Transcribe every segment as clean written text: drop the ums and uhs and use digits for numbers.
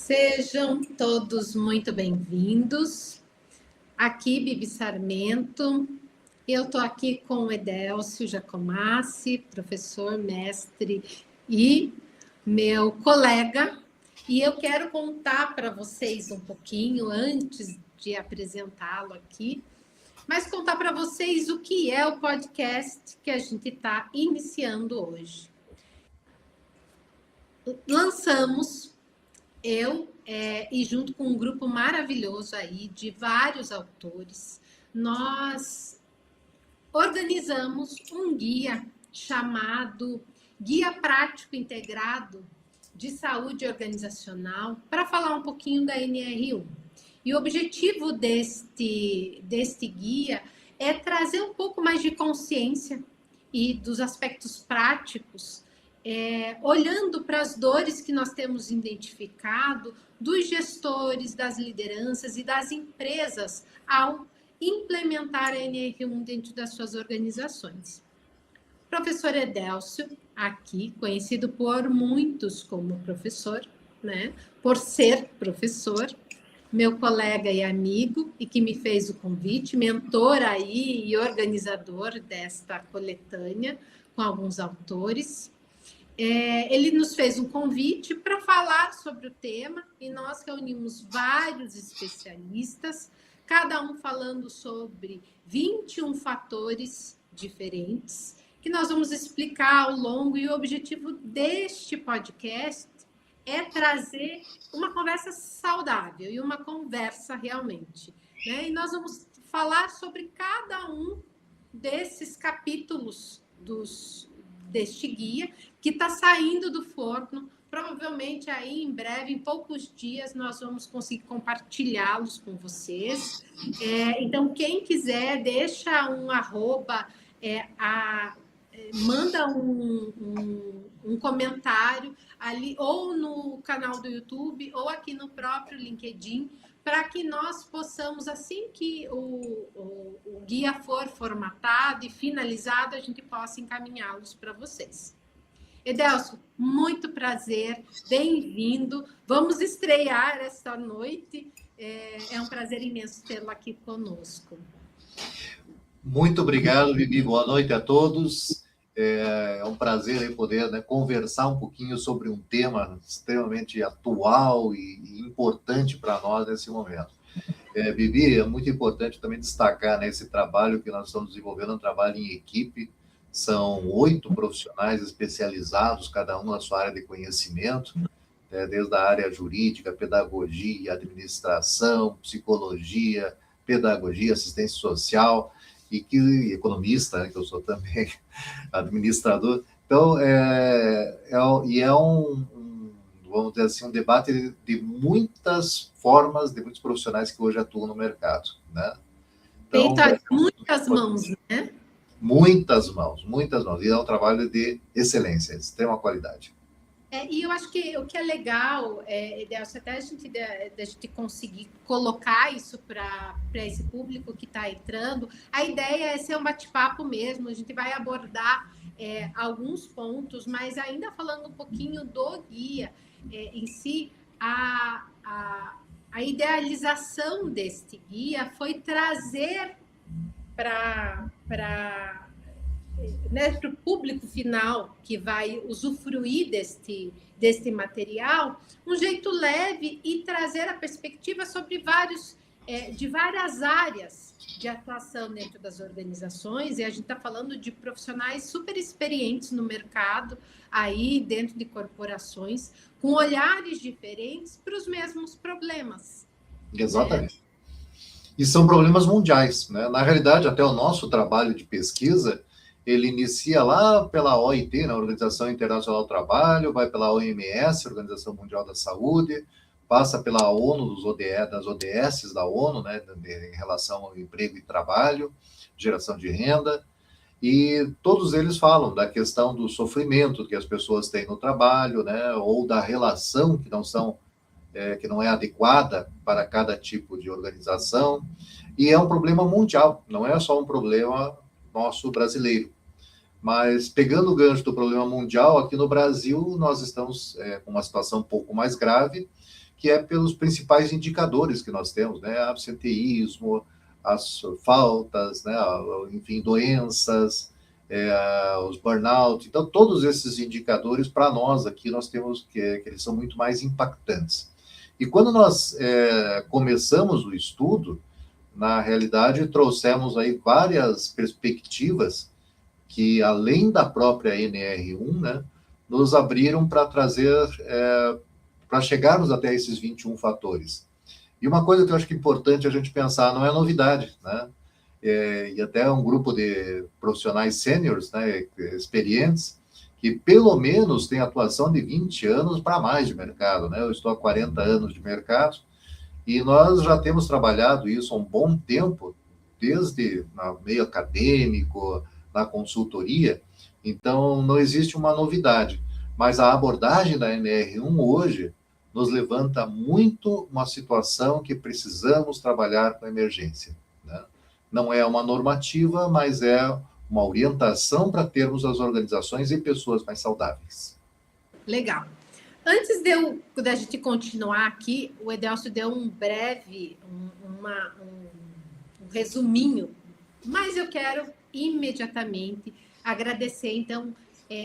Sejam todos muito bem-vindos. Aqui, Bibi Sarmento. Eu estou aqui com o Edélcio Giacomassi, professor, mestre e meu colega. E eu quero contar para vocês um pouquinho, antes de apresentá-lo aqui, mas contar para vocês o que é o podcast que a gente está iniciando hoje. Lançamos e junto com um grupo maravilhoso aí de vários autores, nós organizamos um guia chamado Guia Prático Integrado de Saúde Organizacional para falar um pouquinho da NR1. E o objetivo deste guia é trazer um pouco mais de consciência e dos aspectos práticos, olhando para as dores que nós temos identificado dos gestores, das lideranças e das empresas ao implementar a NR1 dentro das suas organizações. Professor Edélcio, aqui, conhecido por muitos como professor, né? Por ser professor, meu colega e amigo, e que me fez o convite, mentor aí e organizador desta coletânea com alguns autores. Ele nos fez um convite para falar sobre o tema e nós reunimos vários especialistas, cada um falando sobre 21 fatores diferentes, que nós vamos explicar ao longo, e o objetivo deste podcast é trazer uma conversa saudável e uma conversa realmente, né? E nós vamos falar sobre cada um desses capítulos deste guia, que está saindo do forno. Provavelmente aí em breve, em poucos dias, nós vamos conseguir compartilhá-los com vocês. Então, quem quiser, deixa um arroba, manda um comentário ali, ou no canal do YouTube, ou aqui no próprio LinkedIn, para que nós possamos, assim que o guia for formatado e finalizado, a gente possa encaminhá-los para vocês. Edélcio, muito prazer, bem-vindo. Vamos estrear esta noite. É um prazer imenso tê-lo aqui conosco. Muito obrigado, Bibi. Boa noite a todos. É um prazer poder, né, conversar um pouquinho sobre um tema extremamente atual e importante para nós nesse momento. Bibi, é muito importante também destacar, né, esse trabalho que nós estamos desenvolvendo, um trabalho em equipe. São 8 profissionais especializados, cada um na sua área de conhecimento, né, desde a área jurídica, pedagogia, administração, psicologia, pedagogia, assistência social, e economista, né, que eu sou também administrador. Então, vamos dizer assim, um debate de muitas formas, de muitos profissionais que hoje atuam no mercado, né? Então, muitas mãos, né? Muitas mãos. E é um trabalho de excelência, de extrema qualidade. E eu acho que o que é legal, Edélcio, até a gente conseguir colocar isso para esse público que está entrando, a ideia é ser um bate-papo mesmo, a gente vai abordar alguns pontos, mas ainda falando um pouquinho do guia em si, a idealização deste guia foi trazer para o público final que vai usufruir deste material, um jeito leve e trazer a perspectiva sobre de várias áreas de atuação dentro das organizações, e a gente está falando de profissionais super experientes no mercado, aí dentro de corporações, com olhares diferentes para os mesmos problemas. Exatamente. E são problemas mundiais, né? Na realidade, até o nosso trabalho de pesquisa, ele inicia lá pela OIT, na Organização Internacional do Trabalho, vai pela OMS, Organização Mundial da Saúde, passa pela ONU, das ODS da ONU, né, em relação ao emprego e trabalho, geração de renda, e todos eles falam da questão do sofrimento que as pessoas têm no trabalho, né, ou da relação que não é adequada para cada tipo de organização, e é um problema mundial, não é só um problema nosso brasileiro. Mas, pegando o gancho do problema mundial, aqui no Brasil, nós estamos com uma situação um pouco mais grave, que é pelos principais indicadores que nós temos, né? Absenteísmo, as faltas, né? Enfim, doenças, os burnout. Então, todos esses indicadores, para nós aqui, nós temos que eles são muito mais impactantes. E quando nós começamos o estudo, na realidade, trouxemos aí várias perspectivas que, além da própria NR1, né, nos abriram para trazer, para chegarmos até esses 21 fatores. E uma coisa que eu acho que é importante a gente pensar, não é novidade, né? E até um grupo de profissionais sêniores, né, experientes, que pelo menos tem atuação de 20 anos para mais de mercado, né? Eu estou há 40 anos de mercado, e nós já temos trabalhado isso há um bom tempo, desde no meio acadêmico, na consultoria, então não existe uma novidade. Mas a abordagem da NR1 hoje nos levanta muito uma situação que precisamos trabalhar com emergência, né? Não é uma normativa, mas é uma orientação para termos as organizações e pessoas mais saudáveis. Legal. Antes da gente continuar aqui, o Edelcio deu um breve, um resuminho, mas eu quero imediatamente agradecer, então,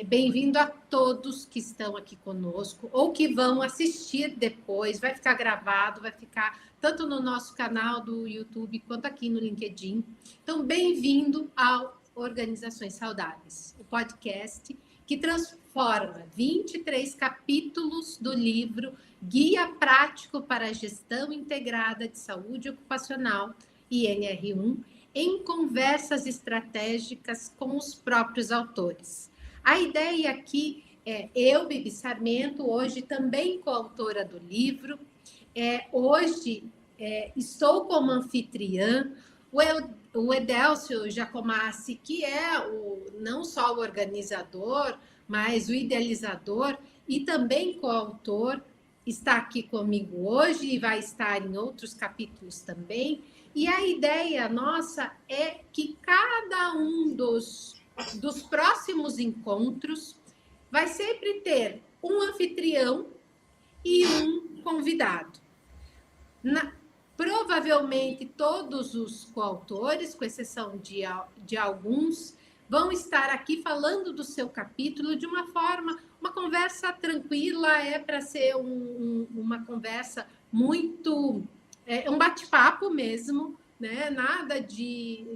bem-vindo a todos que estão aqui conosco ou que vão assistir depois, vai ficar gravado, vai ficar tanto no nosso canal do YouTube quanto aqui no LinkedIn. Então, bem-vindo ao Organizações Saudáveis, o podcast que transforma 23 capítulos do livro Guia Prático para a Gestão Integrada de Saúde Ocupacional, INR1, em conversas estratégicas com os próprios autores. A ideia aqui é eu, Bibi Sarmento, hoje também coautora do livro, hoje estou como anfitriã, o Edelcio Giacomassi, que é não só o organizador, mas o idealizador e também coautor, está aqui comigo hoje e vai estar em outros capítulos também. E a ideia nossa é que cada um dos próximos encontros vai sempre ter um anfitrião e um convidado. Provavelmente todos os coautores, com exceção de alguns, vão estar aqui falando do seu capítulo de uma forma, uma conversa tranquila, para ser uma conversa muito, um bate-papo mesmo, né? Nada de...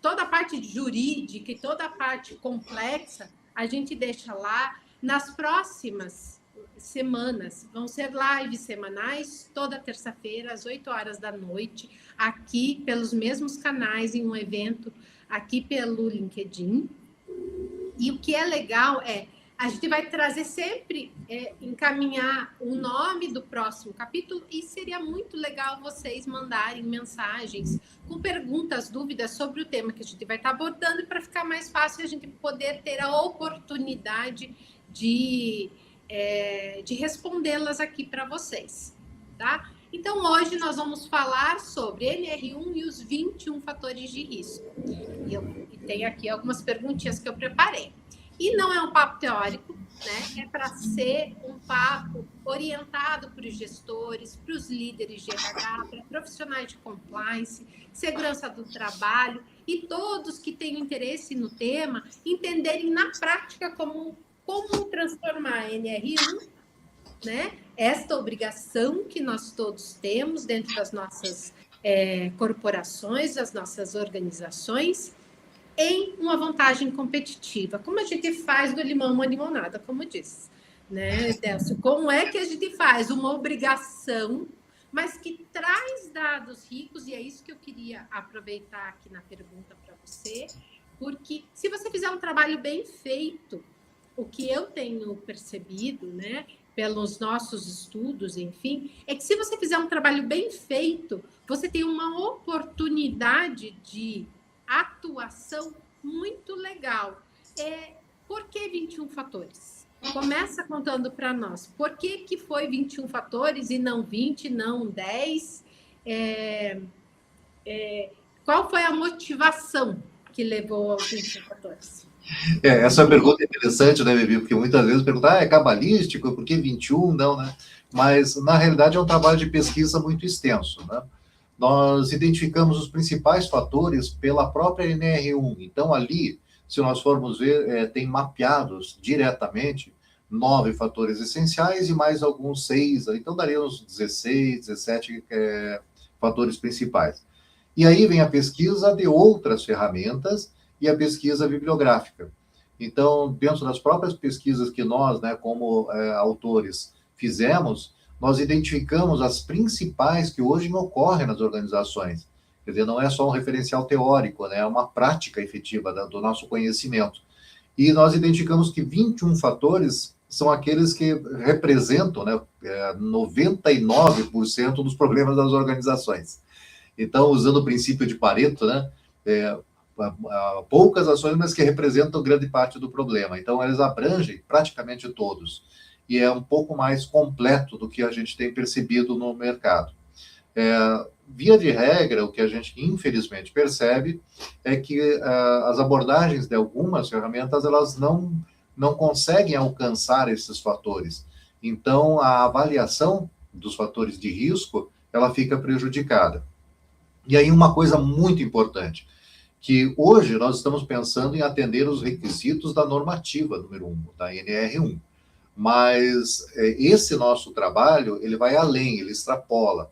Toda a parte jurídica e toda a parte complexa, a gente deixa lá. Nas próximas semanas, vão ser lives semanais, toda terça-feira, às 8 horas da noite, aqui pelos mesmos canais, em um evento aqui pelo LinkedIn. E o que é legal a gente vai trazer sempre, encaminhar o nome do próximo capítulo, e seria muito legal vocês mandarem mensagens com perguntas, dúvidas sobre o tema que a gente vai estar abordando, para ficar mais fácil a gente poder ter a oportunidade de respondê-las aqui para vocês, tá? Então, hoje nós vamos falar sobre NR1 e os 21 fatores de risco. E tem aqui algumas perguntinhas que eu preparei. E não é um papo teórico, né? É para ser um papo orientado para os gestores, para os líderes de RH, para profissionais de compliance, segurança do trabalho e todos que têm interesse no tema entenderem na prática como transformar a NR1, né? Esta obrigação que nós todos temos dentro das nossas corporações, das nossas organizações, em uma vantagem competitiva. Como a gente faz do limão uma limonada, como disse, né, Delcio? Como é que a gente faz uma obrigação, mas que traz dados ricos, e é isso que eu queria aproveitar aqui na pergunta para você, porque se você fizer um trabalho bem feito, o que eu tenho percebido, né, pelos nossos estudos, enfim, é que se você fizer um trabalho bem feito, você tem uma oportunidade de atuação muito legal. Por que 21 fatores? Começa contando para nós. Por que foi 21 fatores e não 20, não 10? Qual foi a motivação que levou aos 21 fatores? Essa pergunta é interessante, né, Bibi? Porque muitas vezes perguntam, é cabalístico, por que 21? Não, né? Mas, na realidade, é um trabalho de pesquisa muito extenso, né? Nós identificamos os principais fatores pela própria NR1. Então, ali, se nós formos ver, tem mapeados diretamente 9 fatores essenciais e mais alguns 6, então daria uns 16, 17 fatores principais. E aí vem a pesquisa de outras ferramentas e a pesquisa bibliográfica. Então, dentro das próprias pesquisas que nós, né, como autores, fizemos, nós identificamos as principais que hoje ocorrem nas organizações. Quer dizer, não é só um referencial teórico, né, é uma prática efetiva do nosso conhecimento. E nós identificamos que 21 fatores são aqueles que representam, né, 99% dos problemas das organizações. Então, usando o princípio de Pareto, né, poucas ações, mas que representam grande parte do problema. Então, eles abrangem praticamente todos. E é um pouco mais completo do que a gente tem percebido no mercado. Via de regra, o que a gente infelizmente percebe é que as abordagens de algumas ferramentas, elas não conseguem alcançar esses fatores. Então, a avaliação dos fatores de risco, ela fica prejudicada. E aí uma coisa muito importante, que hoje nós estamos pensando em atender os requisitos da normativa número 1, da NR1. Mas esse nosso trabalho, ele vai além, ele extrapola,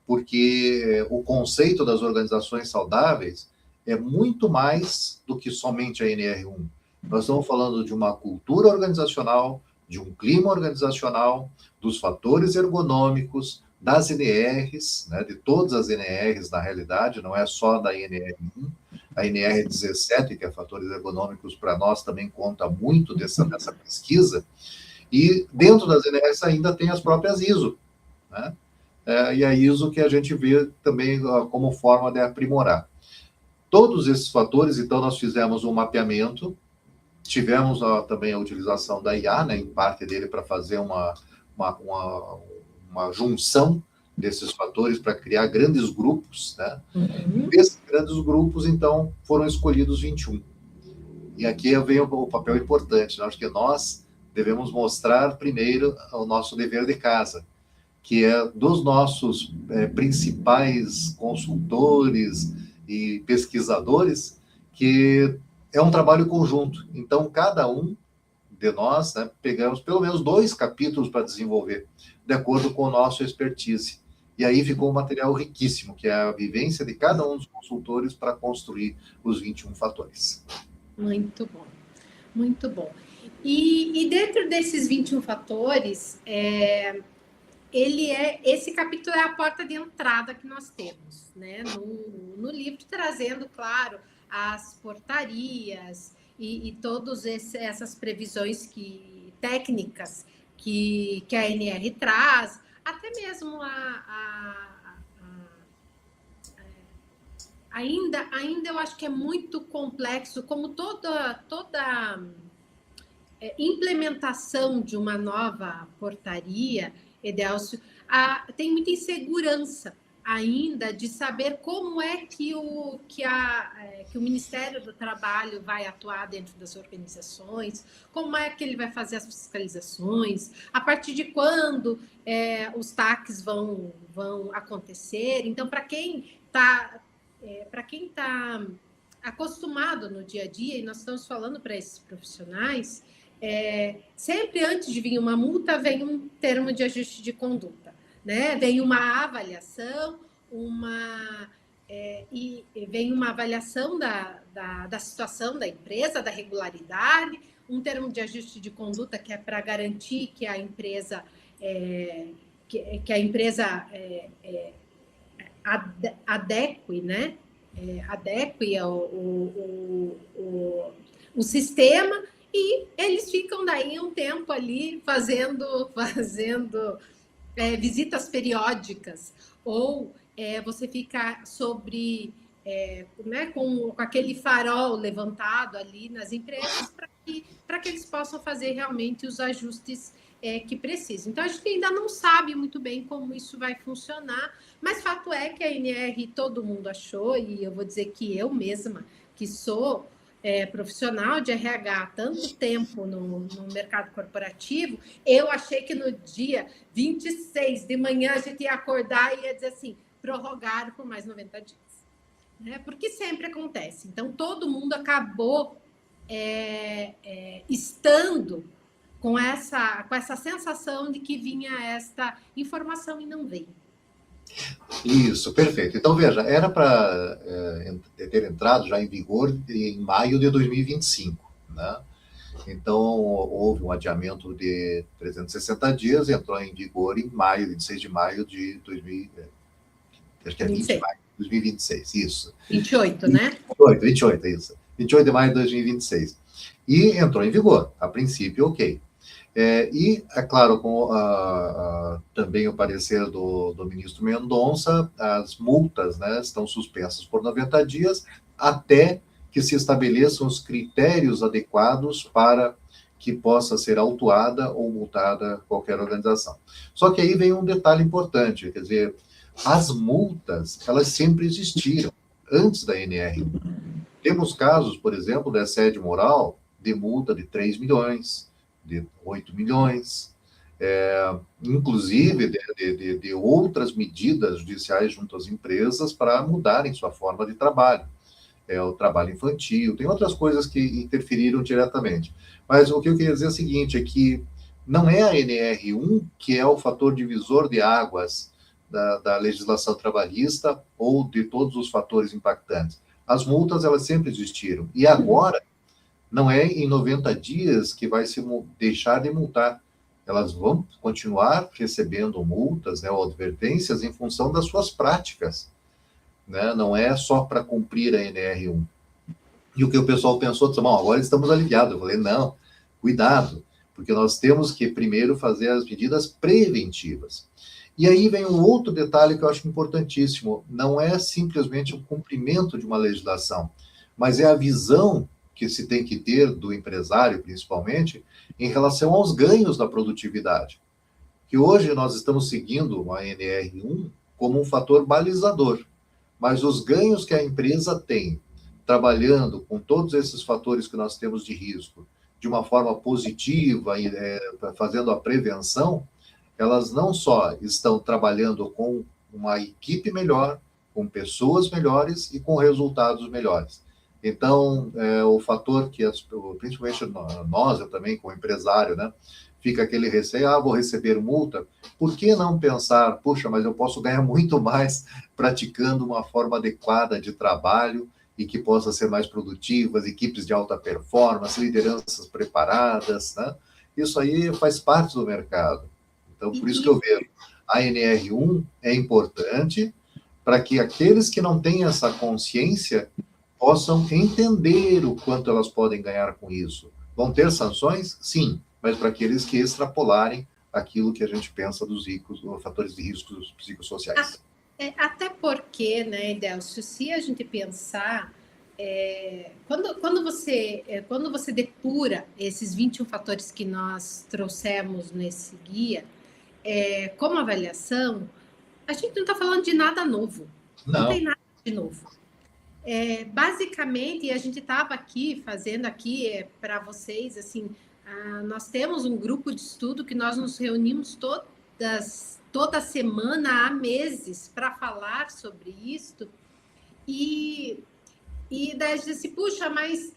porque o conceito das organizações saudáveis é muito mais do que somente a NR1. Nós estamos falando de uma cultura organizacional, de um clima organizacional, dos fatores ergonômicos, das NRs, né, de todas as NRs, na realidade, não é só da NR1, a NR17, que é fatores ergonômicos, para nós também conta muito dessa pesquisa, e dentro das NRs ainda tem as próprias ISO, né? E a ISO que a gente vê também como forma de aprimorar. Todos esses fatores, então, nós fizemos um mapeamento, tivemos também a utilização da IA, né, em parte dele, para fazer uma junção desses fatores para criar grandes grupos, né? Uhum. Desses grandes grupos, então, foram escolhidos 21. E aqui vem o papel importante, né? Acho que nós devemos mostrar primeiro o nosso dever de casa, que é dos nossos principais consultores e pesquisadores, que é um trabalho conjunto. Então, cada um de nós, né, pegamos pelo menos 2 capítulos para desenvolver, de acordo com o nosso expertise. E aí ficou um material riquíssimo, que é a vivência de cada um dos consultores para construir os 21 fatores. Muito bom, muito bom. E dentro desses 21 fatores, esse capítulo é a porta de entrada que nós temos, né? No livro, trazendo, claro, as portarias e todas essas previsões técnicas que a NR traz, até mesmo ainda eu acho que é muito complexo, como toda implementação de uma nova portaria, Edelcio, tem muita insegurança ainda de saber como é que o Ministério do Trabalho vai atuar dentro das organizações, como é que ele vai fazer as fiscalizações, a partir de quando os TACs vão acontecer. Então, para quem está acostumado no dia a dia, e nós estamos falando para esses profissionais, sempre antes de vir uma multa, vem um termo de ajuste de conduta, né? Vem uma avaliação, e vem uma avaliação da situação da empresa, da regularidade, um termo de ajuste de conduta que é para garantir que a empresa adeque, né? Adeque o sistema, e eles ficam daí um tempo ali fazendo visitas periódicas, ou você fica né, com aquele farol levantado ali nas empresas para que eles possam fazer realmente os ajustes que precisam. Então, a gente ainda não sabe muito bem como isso vai funcionar, mas fato é que a NR todo mundo achou, e eu vou dizer que eu mesma, que sou profissional de RH há tanto tempo no mercado corporativo, eu achei que no dia 26 de manhã a gente ia acordar e ia dizer assim, prorrogar por mais 90 dias. Né? Porque sempre acontece. Então, todo mundo acabou estando com essa sensação de que vinha esta informação e não veio. Isso, perfeito. Então, veja, era para ter entrado já em vigor em maio de 2025, né? Então, houve um adiamento de 360 dias, entrou em vigor em maio, 26 de maio de 2000, acho que é 20 de maio de 2026, isso. 28, né? 28, isso. 28 de maio de 2026. E entrou em vigor, a princípio, ok. E, é claro, com também o parecer do ministro Mendonça, as multas, né, estão suspensas por 90 dias, até que se estabeleçam os critérios adequados para que possa ser autuada ou multada qualquer organização. Só que aí vem um detalhe importante, quer dizer, as multas, elas sempre existiram, antes da NR1. Temos casos, por exemplo, de assédio moral, de multa de 3 milhões, de 8 milhões, inclusive de outras medidas judiciais junto às empresas para mudarem sua forma de trabalho. O trabalho infantil, tem outras coisas que interferiram diretamente. Mas o que eu queria dizer é o seguinte, é que não é a NR1 que é o fator divisor de águas da legislação trabalhista ou de todos os fatores impactantes. As multas, elas sempre existiram. E agora, não é em 90 dias que vai se deixar de multar. Elas vão continuar recebendo multas, né, ou advertências em função das suas práticas. Né? Não é só para cumprir a NR1. E o que o pessoal pensou, disse, bom, agora estamos aliviados. Eu falei, não, cuidado, porque nós temos que primeiro fazer as medidas preventivas. E aí vem um outro detalhe que eu acho importantíssimo. Não é simplesmente o cumprimento de uma legislação, mas é a visão que se tem que ter do empresário, principalmente, em relação aos ganhos da produtividade. Que hoje nós estamos seguindo a NR1 como um fator balizador, mas os ganhos que a empresa tem, trabalhando com todos esses fatores que nós temos de risco, de uma forma positiva, fazendo a prevenção, elas não só estão trabalhando com uma equipe melhor, com pessoas melhores e com resultados melhores. Então, o fator que, principalmente nós, eu também, como empresário, né, fica aquele receio, vou receber multa, por que não pensar, puxa, mas eu posso ganhar muito mais praticando uma forma adequada de trabalho e que possa ser mais produtivas, equipes de alta performance, lideranças preparadas, né? Isso aí faz parte do mercado. Então, por isso que eu vejo, a NR1 é importante para que aqueles que não têm essa consciência possam entender o quanto elas podem ganhar com isso. Vão ter sanções? Sim, mas para aqueles que extrapolarem aquilo que a gente pensa dos fatores de riscos psicossociais. Até porque, né, Delcio, se a gente pensar, quando você depura esses 21 fatores que nós trouxemos nesse guia, como avaliação, a gente não está falando de nada novo. Não tem nada de novo. Basicamente, a gente estava aqui fazendo aqui para vocês, assim, nós temos um grupo de estudo que nós nos reunimos toda semana há meses para falar sobre isso. E daí a gente disse, puxa, mas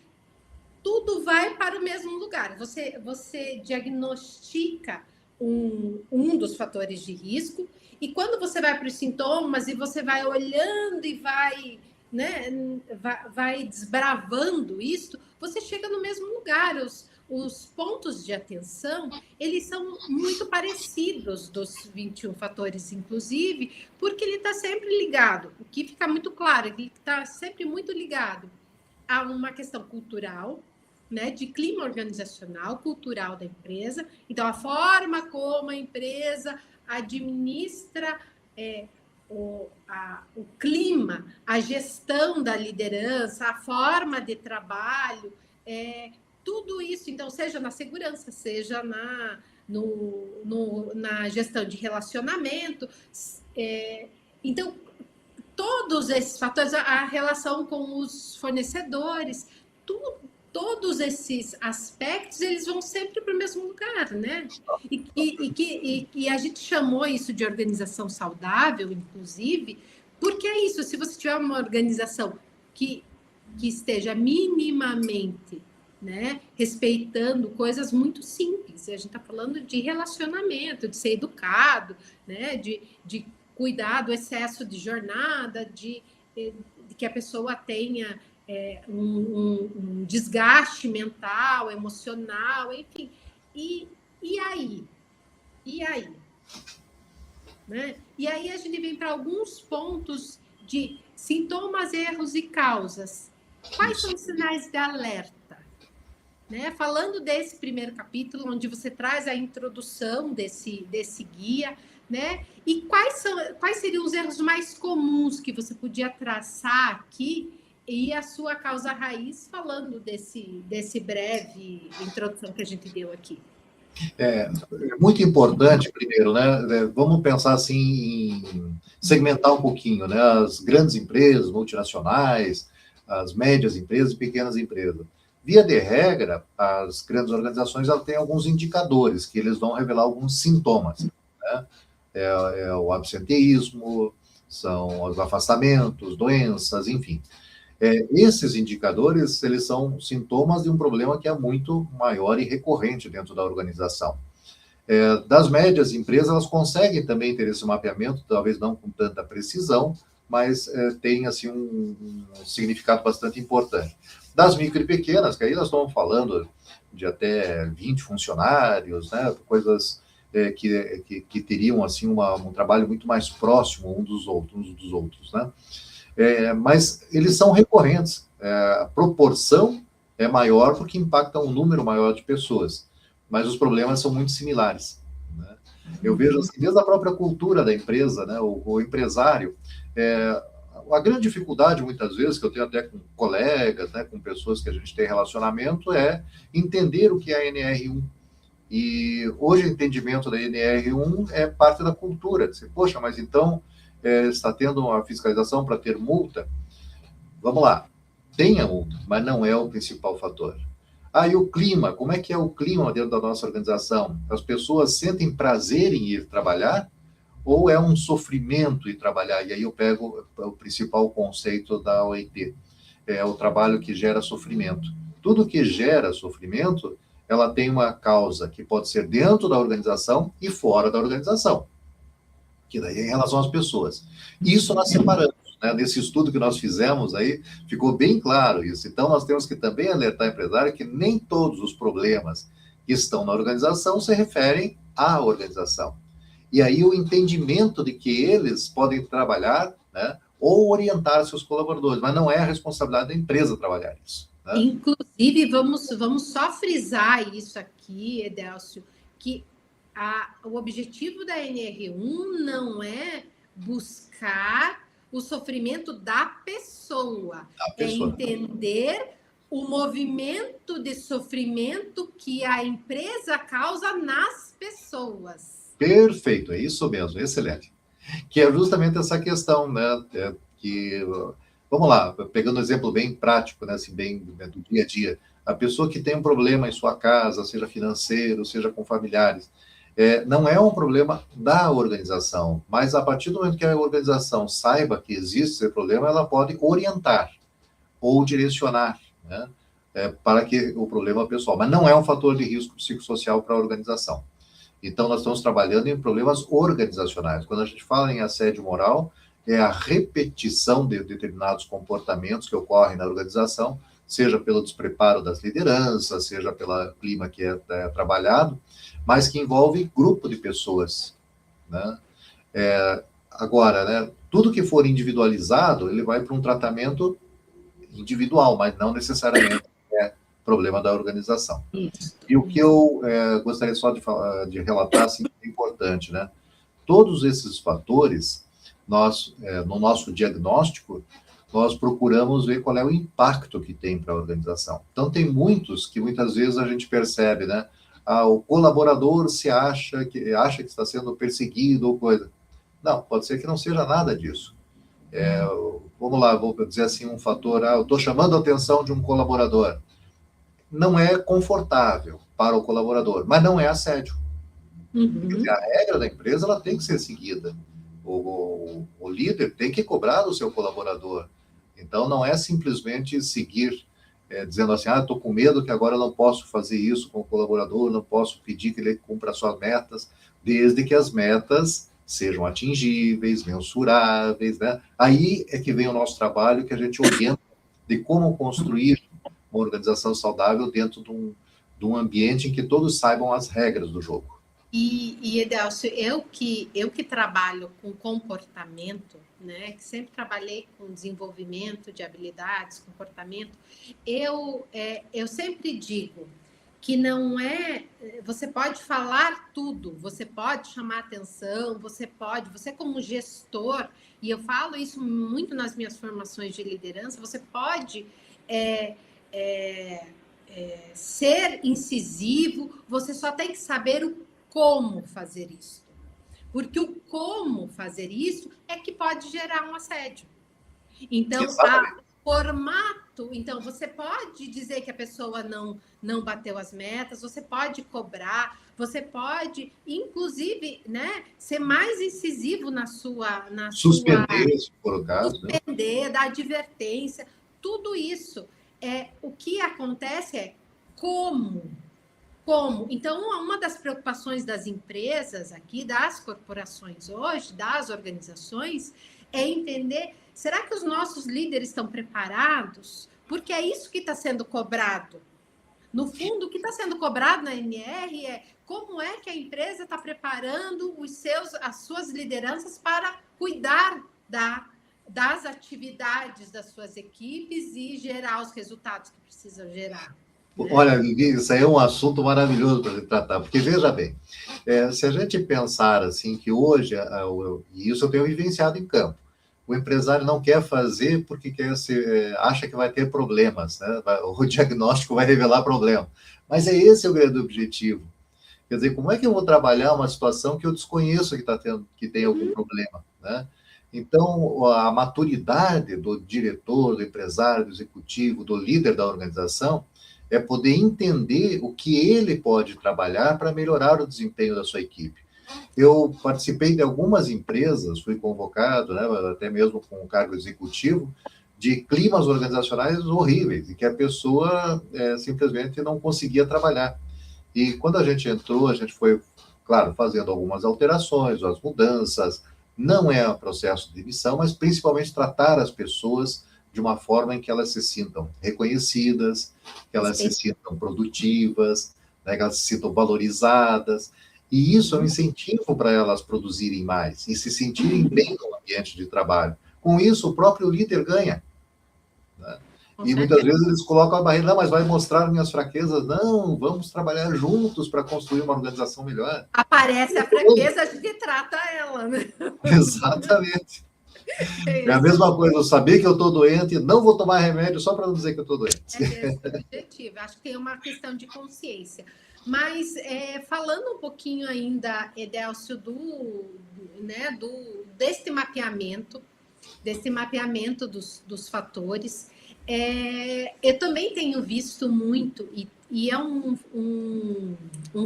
tudo vai para o mesmo lugar. Você diagnostica um dos fatores de risco, e quando você vai para os sintomas e você vai olhando e vai, né, vai desbravando isso, você chega no mesmo lugar. Os pontos de atenção, eles são muito parecidos dos 21 fatores, inclusive, porque ele está sempre ligado. O que fica muito claro é que ele está sempre muito ligado a uma questão cultural, né, de clima organizacional, cultural da empresa. Então, a forma como a empresa administra o clima, a gestão da liderança, a forma de trabalho, tudo isso, então, seja na segurança, seja na gestão de relacionamento. Então, todos esses fatores, a relação com os fornecedores, todos esses aspectos, eles vão sempre para o mesmo lugar, né? E a gente chamou isso de organização saudável, inclusive, porque é isso, se você tiver uma organização que esteja minimamente, né, respeitando coisas muito simples, a gente está falando de relacionamento, de ser educado, né, de cuidar do excesso de jornada, de que a pessoa tenha um desgaste mental, emocional, enfim. E aí? E aí? Né? E aí a gente vem para alguns pontos de sintomas, erros e causas. Quais são os sinais de alerta? Né? Falando desse primeiro capítulo, onde você traz a introdução desse guia, né? E quais seriam os erros mais comuns que você podia traçar aqui e a sua causa raiz, falando desse breve introdução que a gente deu aqui? É muito importante, primeiro, né? Vamos pensar assim em segmentar um pouquinho, né? As grandes empresas, multinacionais, as médias empresas e pequenas empresas. Via de regra, as grandes organizações elas têm alguns indicadores que eles vão revelar alguns sintomas, né? É o absenteísmo, são os afastamentos, doenças, enfim. Esses indicadores, eles são sintomas de um problema que é muito maior e recorrente dentro da organização. Das médias empresas, elas conseguem também ter esse mapeamento, talvez não com tanta precisão, mas tem assim um significado bastante importante. Das micro e pequenas, que aí nós estamos falando de até 20 funcionários, né, coisas que teriam assim um trabalho muito mais próximo uns dos outros, né? Mas eles são recorrentes. A proporção é maior porque impacta um número maior de pessoas, mas os problemas são muito similares, né? Eu vejo assim, desde a própria cultura da empresa, né, o empresário, a grande dificuldade, muitas vezes, que eu tenho até com colegas, né, com pessoas que a gente tem relacionamento, é entender o que é a NR1. E hoje o entendimento da NR1 é parte da cultura. Poxa, mas então está tendo uma fiscalização para ter multa? Vamos lá, tenha multa, mas não é o principal fator. E o clima, como é que é o clima dentro da nossa organização? As pessoas sentem prazer em ir trabalhar ou é um sofrimento ir trabalhar? E aí eu pego o principal conceito da OIT, é o trabalho que gera sofrimento. Tudo que gera sofrimento, ela tem uma causa que pode ser dentro da organização e fora da organização, que daí é em relação às pessoas. Isso nós separamos, né? Nesse estudo que nós fizemos aí, ficou bem claro isso. Então, nós temos que também alertar o empresário que nem todos os problemas que estão na organização se referem à organização. E aí o entendimento de que eles podem trabalhar, né, ou orientar seus colaboradores, mas não é a responsabilidade da empresa trabalhar isso, né? Inclusive, vamos só frisar isso aqui, Edélcio, que o objetivo da NR1 não é buscar o sofrimento da pessoa, é entender o movimento de sofrimento que a empresa causa nas pessoas. Perfeito, é isso mesmo, excelente. Que é justamente essa questão, né, vamos lá, pegando um exemplo bem prático, né, assim, bem do dia a dia, a pessoa que tem um problema em sua casa, seja financeiro, seja com familiares, não é um problema da organização, mas a partir do momento que a organização saiba que existe esse problema, ela pode orientar ou direcionar, né, para que o problema pessoal, mas não é um fator de risco psicossocial para a organização. Então, nós estamos trabalhando em problemas organizacionais. Quando a gente fala em assédio moral, é a repetição de determinados comportamentos que ocorrem na organização, seja pelo despreparo das lideranças, seja pelo clima que é trabalhado, mas que envolve grupo de pessoas, né? Agora, né, tudo que for individualizado, ele vai para um tratamento individual, mas não necessariamente é problema da organização. Isso. E o que eu gostaria só de relatar, assim, é importante, né? Todos esses fatores, nós, no nosso diagnóstico, nós procuramos ver qual é o impacto que tem para a organização. Então, tem muitos que muitas vezes a gente percebe, né? O colaborador acha que está sendo perseguido ou coisa. Não, pode ser que não seja nada disso. Vamos lá, vou dizer assim, um fator, eu estou chamando a atenção de um colaborador. Não é confortável para o colaborador, mas não é assédio. Uhum. A regra da empresa ela tem que ser seguida. O líder tem que cobrar do seu colaborador. Então, não é simplesmente seguir dizendo assim, estou com medo que agora eu não posso fazer isso com o colaborador, não posso pedir que ele cumpra as suas metas, desde que as metas sejam atingíveis, mensuráveis, né? Aí é que vem o nosso trabalho, que a gente orienta de como construir uma organização saudável dentro de um ambiente em que todos saibam as regras do jogo. E Edelcio, eu que trabalho com comportamento, né, que sempre trabalhei com desenvolvimento de habilidades, comportamento, eu sempre digo que não é... Você pode falar tudo, você pode chamar atenção, você como gestor, e eu falo isso muito nas minhas formações de liderança, você pode ser incisivo, você só tem que saber o como fazer isso. Porque o como fazer isso é que pode gerar um assédio. Então, o formato... Então, você pode dizer que a pessoa não bateu as metas, você pode cobrar, você pode, inclusive, né, ser mais incisivo na sua... Suspender, se for o caso. Suspender, dar advertência, tudo isso. O que acontece é como. Então, uma das preocupações das empresas aqui, das corporações hoje, das organizações, é entender, será que os nossos líderes estão preparados? Porque é isso que está sendo cobrado. No fundo, o que está sendo cobrado na NR é como é que a empresa está preparando as suas lideranças para cuidar das atividades das suas equipes e gerar os resultados que precisam gerar. Olha, Vivi, isso aí é um assunto maravilhoso para se tratar, porque veja bem, se a gente pensar assim que hoje, e isso eu tenho vivenciado em campo, o empresário não quer fazer porque acha que vai ter problemas, né? O diagnóstico vai revelar problema. Mas esse o grande objetivo. Quer dizer, como é que eu vou trabalhar uma situação que eu desconheço que tem algum problema, né? Então, a maturidade do diretor, do empresário, do executivo, do líder da organização, é poder entender o que ele pode trabalhar para melhorar o desempenho da sua equipe. Eu participei de algumas empresas, fui convocado, né, até mesmo com um cargo executivo, de climas organizacionais horríveis, em que a pessoa simplesmente não conseguia trabalhar. E quando a gente entrou, a gente foi, claro, fazendo algumas alterações, as mudanças. Não é um processo de demissão, mas principalmente tratar as pessoas de uma forma em que elas se sintam reconhecidas, que elas se sintam produtivas, né, que elas se sintam valorizadas. E isso é um incentivo para elas produzirem mais e se sentirem bem no ambiente de trabalho. Com isso, o próprio líder ganha. Né? E muitas vezes eles colocam a barreira, não, mas vai mostrar minhas fraquezas. Não, vamos trabalhar juntos para construir uma organização melhor. Aparece a fraqueza, a gente trata ela, né? Exatamente. É a mesma coisa, eu saber que eu estou doente, não vou tomar remédio só para não dizer que eu estou doente. É esse o objetivo. Acho que tem uma questão de consciência. Mas, falando um pouquinho ainda, Edelcio, desse mapeamento dos fatores, eu também tenho visto muito, e é um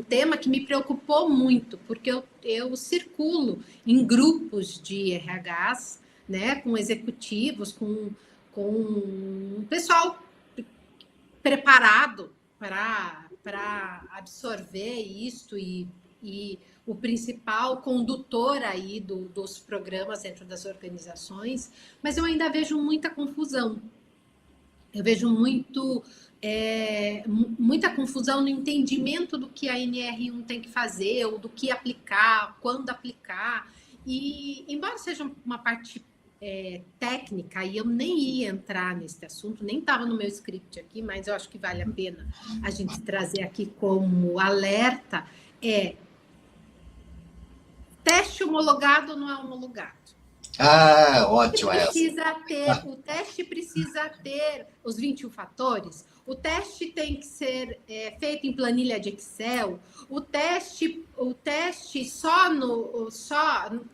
tema que me preocupou muito, porque eu circulo em grupos de RHs, né, com executivos, com um pessoal preparado para absorver isso e o principal condutor aí dos programas dentro das organizações, mas eu ainda vejo muita confusão. Eu vejo muita confusão no entendimento do que a NR1 tem que fazer, ou do que aplicar, quando aplicar. E, embora seja uma parte técnica, e eu nem ia entrar nesse assunto, nem estava no meu script aqui, mas eu acho que vale a pena a gente trazer aqui como alerta, teste homologado ou não é homologado? Ótimo O teste precisa ter os 21 fatores, o teste tem que ser feito em planilha de Excel, o teste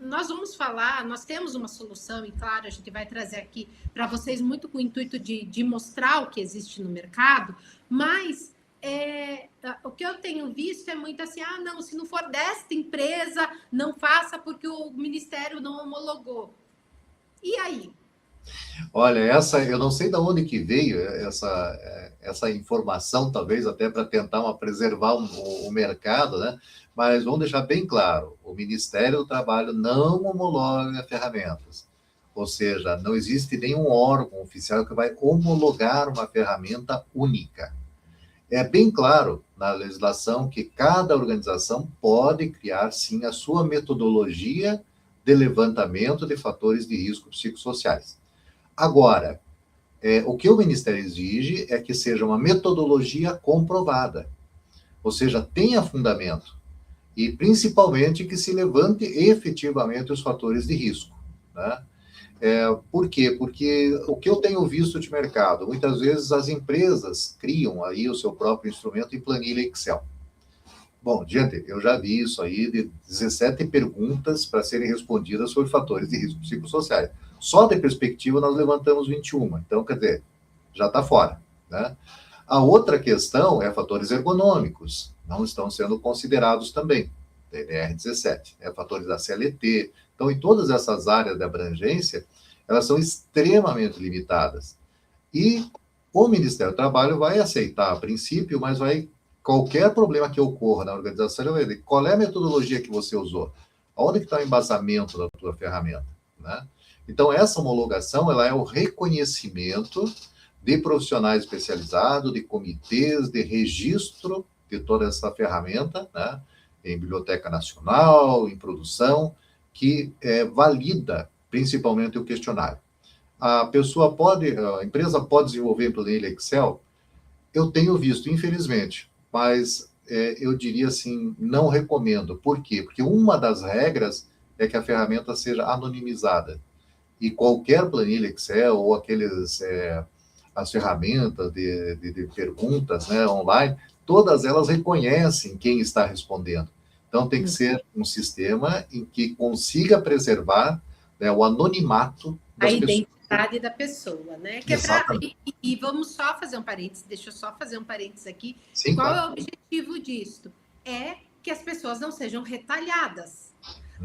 nós vamos falar, nós temos uma solução, e claro, a gente vai trazer aqui para vocês muito com o intuito de mostrar o que existe no mercado, mas o que eu tenho visto é muito assim, não, se não for desta empresa, não faça porque o Ministério não homologou. E aí? Olha, eu não sei de onde que veio essa informação, talvez até para tentar preservar o mercado, né? Mas vamos deixar bem claro, o Ministério do Trabalho não homologa ferramentas. Ou seja, não existe nenhum órgão oficial que vai homologar uma ferramenta única. É bem claro na legislação que cada organização pode criar, sim, a sua metodologia de levantamento de fatores de risco psicossociais. Agora, o que o Ministério exige é que seja uma metodologia comprovada, ou seja, tenha fundamento, e principalmente que se levante efetivamente os fatores de risco, né? Por quê? Porque o que eu tenho visto de mercado, muitas vezes as empresas criam aí o seu próprio instrumento em planilha Excel. Bom, gente, eu já vi isso aí de 17 perguntas para serem respondidas sobre fatores de risco psicossociais. Só de perspectiva nós levantamos 21, então, quer dizer, já está fora, né? A outra questão é fatores ergonômicos, não estão sendo considerados também, DNR17, fatores da CLT. Então, em todas essas áreas de abrangência, elas são extremamente limitadas. E o Ministério do Trabalho vai aceitar a princípio, mas qualquer problema que ocorra na organização, ele vai ver qual é a metodologia que você usou, onde que está o embasamento da tua ferramenta, né? Então, essa homologação, ela é o reconhecimento de profissionais especializados, de comitês, de registro de toda essa ferramenta, né? Em Biblioteca Nacional, em produção, que valida principalmente o questionário. A empresa pode desenvolver em planilha Excel? Eu tenho visto, infelizmente, mas eu diria assim, não recomendo. Por quê? Porque uma das regras é que a ferramenta seja anonimizada. E qualquer planilha Excel ou as ferramentas de perguntas, né, online, todas elas reconhecem quem está respondendo. Então, tem que ser um sistema em que consiga preservar, né, o anonimato das pessoas. A identidade da pessoa, né? E vamos só fazer um parênteses, deixa eu só fazer um parênteses aqui. Sim, qual claro. é o objetivo disto? É que as pessoas não sejam retalhadas.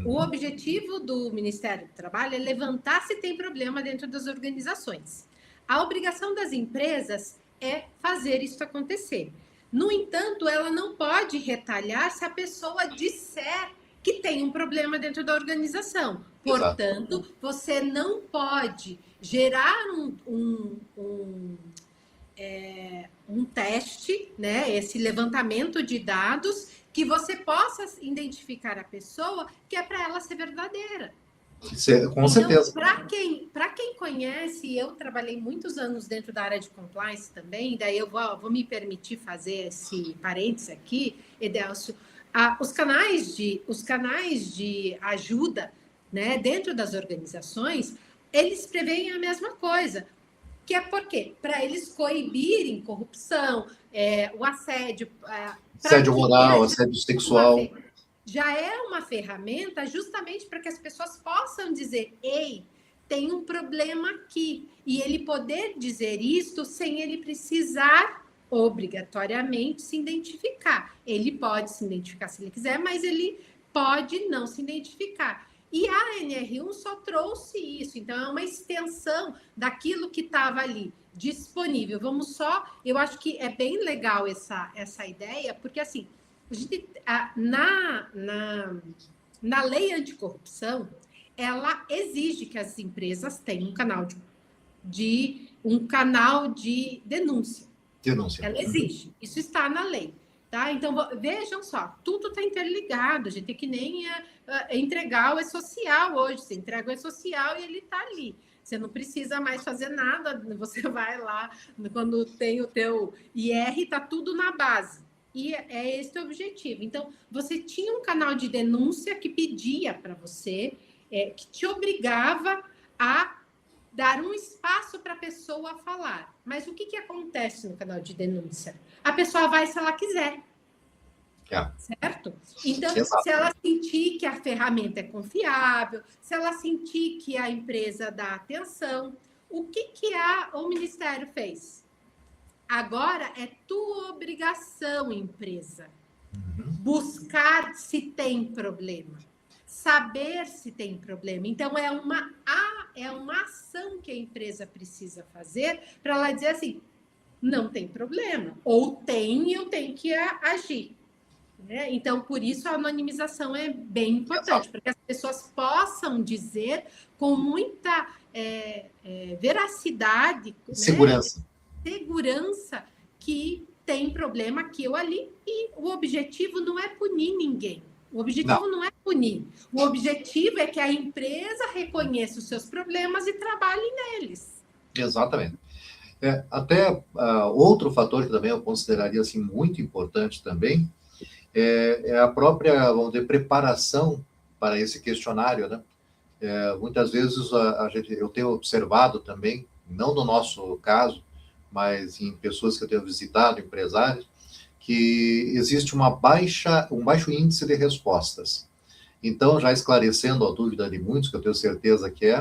O objetivo do Ministério do Trabalho é levantar se tem problema dentro das organizações. A obrigação das empresas é fazer isso acontecer. No entanto, ela não pode retalhar se a pessoa disser que tem um problema dentro da organização. Portanto, você não pode gerar um teste, né? Esse levantamento de dados que você possa identificar a pessoa que é para ela ser verdadeira. Com certeza. Para quem conhece, eu trabalhei muitos anos dentro da área de compliance também, daí eu vou me permitir fazer esse parênteses aqui, Edelcio. Os canais de ajuda, né, dentro das organizações, eles preveem a mesma coisa. Que é por quê? Para eles coibirem corrupção, o assédio. Assédio moral, assédio sexual. Já é uma ferramenta justamente para que as pessoas possam dizer: ei, tem um problema aqui. E ele poder dizer isto sem ele precisar obrigatoriamente se identificar. Ele pode se identificar se ele quiser, mas ele pode não se identificar. E a NR1 só trouxe isso, então é uma extensão daquilo que estava ali disponível. Eu acho que é bem legal essa ideia, porque assim, a gente, na lei anticorrupção, ela exige que as empresas tenham um canal de denúncia. Ela exige, isso está na lei. Tá? Então, vejam só, tudo está interligado, a gente tem que nem entregar o e-social hoje, você entrega o e-social e ele está ali. Você não precisa mais fazer nada, você vai lá, quando tem o teu IR, está tudo na base. E é esse o objetivo. Então, você tinha um canal de denúncia que pedia para você, que te obrigava a dar um espaço para a pessoa falar. Mas o que acontece no canal de denúncia? A pessoa vai se ela quiser. Certo? Então, se ela sentir que a ferramenta é confiável, se ela sentir que a empresa dá atenção, o que o Ministério fez? Agora é tua obrigação, empresa, buscar se tem problema, saber se tem problema. Então, é uma ação que a empresa precisa fazer para ela dizer assim, não tem problema, ou tem e eu tenho que agir. Né? Então, por isso, a anonimização é bem importante, para que as pessoas possam dizer com muita veracidade, segurança. Né? Segurança que tem problema aqui ou ali, e o objetivo não é punir ninguém. O objetivo não é punir. O objetivo é que a empresa reconheça os seus problemas e trabalhe neles. Exatamente. Até outro fator que também eu consideraria assim, muito importante também é a própria, vamos dizer, preparação para esse questionário, né? Muitas vezes eu tenho observado também, não no nosso caso, mas em pessoas que eu tenho visitado, empresários, que existe um baixo índice de respostas. Então, já esclarecendo a dúvida de muitos, que eu tenho certeza que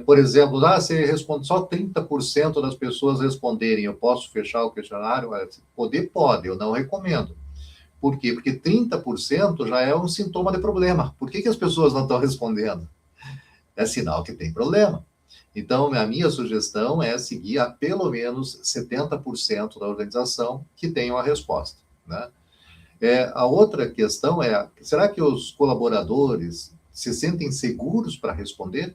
por exemplo, você responde só 30% das pessoas responderem, eu posso fechar o questionário? Pode, eu não recomendo. Por quê? Porque 30% já é um sintoma de problema. Por que as pessoas não estão respondendo? É sinal que tem problema. Então, a minha sugestão é seguir a pelo menos 70% da organização que tenham a resposta, né? A outra questão será que os colaboradores se sentem seguros para responder?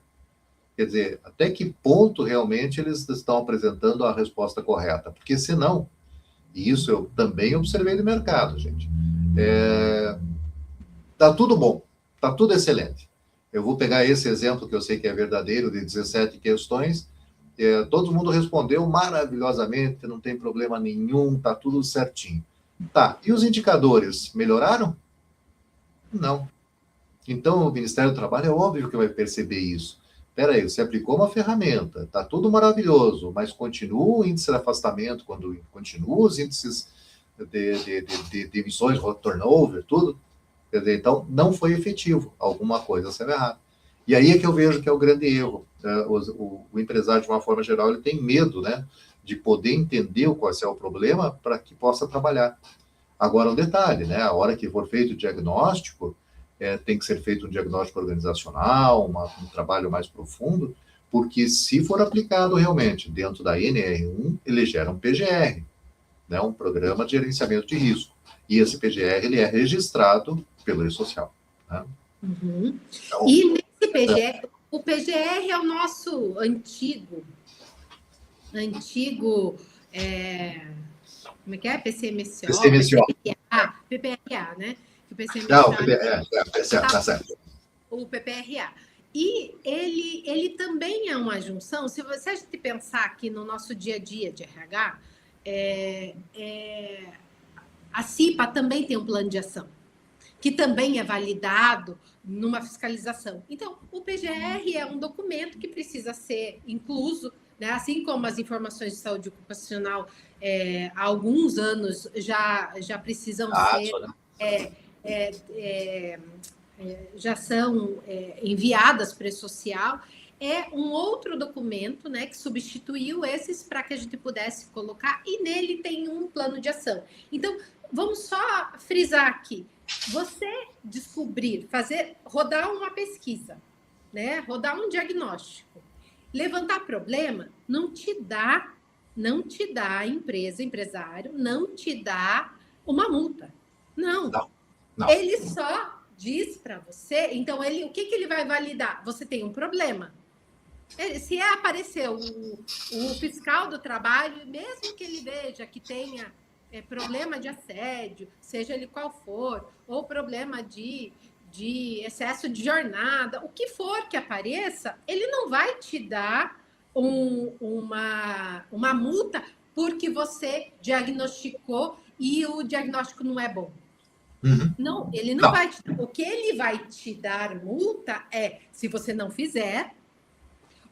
Quer dizer, até que ponto realmente eles estão apresentando a resposta correta? Porque senão, e isso eu também observei no mercado, gente, tá tudo bom, tá tudo excelente. Eu vou pegar esse exemplo que eu sei que é verdadeiro, de 17 questões, todo mundo respondeu maravilhosamente, não tem problema nenhum, tá tudo certinho. Tá, e os indicadores melhoraram? Não. Então, o Ministério do Trabalho é óbvio que vai perceber isso. Espera aí, você aplicou uma ferramenta, está tudo maravilhoso, mas continua o índice de afastamento, continua os índices de emissões, turnover, tudo. Quer dizer, então, não foi efetivo, alguma coisa saiu errada. E aí é que eu vejo que é o grande erro. O empresário, de uma forma geral, ele tem medo, né, de poder entender qual é o problema para que possa trabalhar. Agora, um detalhe, né, a hora que for feito o diagnóstico, tem que ser feito um diagnóstico organizacional, um trabalho mais profundo, porque se for aplicado realmente dentro da NR1, ele gera um PGR, né, um Programa de Gerenciamento de Risco. E esse PGR ele é registrado pelo E-Social. Né? Uhum. Então, e nesse PGR, o PGR é o nosso antigo, como é que é? PCMSO, PPRA, né? O PCMSO, tá certo. O PPRA. E ele também é uma junção, se a gente pensar aqui no nosso dia a dia de RH, a CIPA também tem um plano de ação, que também é validado numa fiscalização. Então, o PGR é um documento que precisa ser incluso, né? Assim como as informações de saúde ocupacional há alguns anos já precisam ser... já são enviadas para o E-Social, é um outro documento, né, que substituiu esses para que a gente pudesse colocar, e nele tem um plano de ação. Então, vamos só frisar aqui. Você descobrir, rodar uma pesquisa, né, rodar um diagnóstico, levantar problema, não te dá empresário, não te dá uma multa. Não. Ele só diz para você, então o que ele vai validar? Você tem um problema. Se aparecer o fiscal do trabalho, mesmo que ele veja que tenha problema de assédio, seja ele qual for, ou problema de excesso de jornada, o que for que apareça, ele não vai te dar uma multa porque você diagnosticou e o diagnóstico não é bom. Uhum. Não, ele não vai te dar. O que ele vai te dar multa se você não fizer,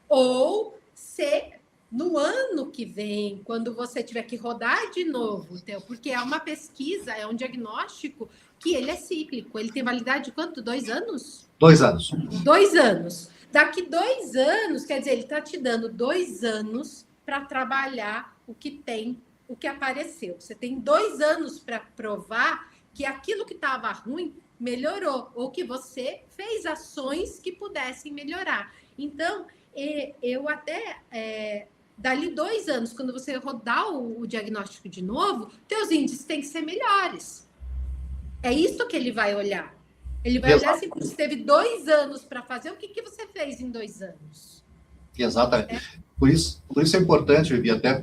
Ou se no ano que vem, quando você tiver que rodar de novo, então, porque é uma pesquisa, é um diagnóstico que ele é cíclico. Ele tem validade de quanto? 2 anos? 2 anos. 2 anos. Daqui 2 anos, quer dizer, ele está te dando 2 anos para trabalhar o que tem, o que apareceu. Você tem 2 anos para provar que aquilo que estava ruim melhorou, ou que você fez ações que pudessem melhorar. Então, eu até, dali 2 anos, quando você rodar o diagnóstico de novo, teus índices têm que ser melhores. É isso que ele vai olhar. Ele vai olhar se você teve 2 anos para fazer, o que você fez em 2 anos? Exatamente. Por isso é importante, Vivi, até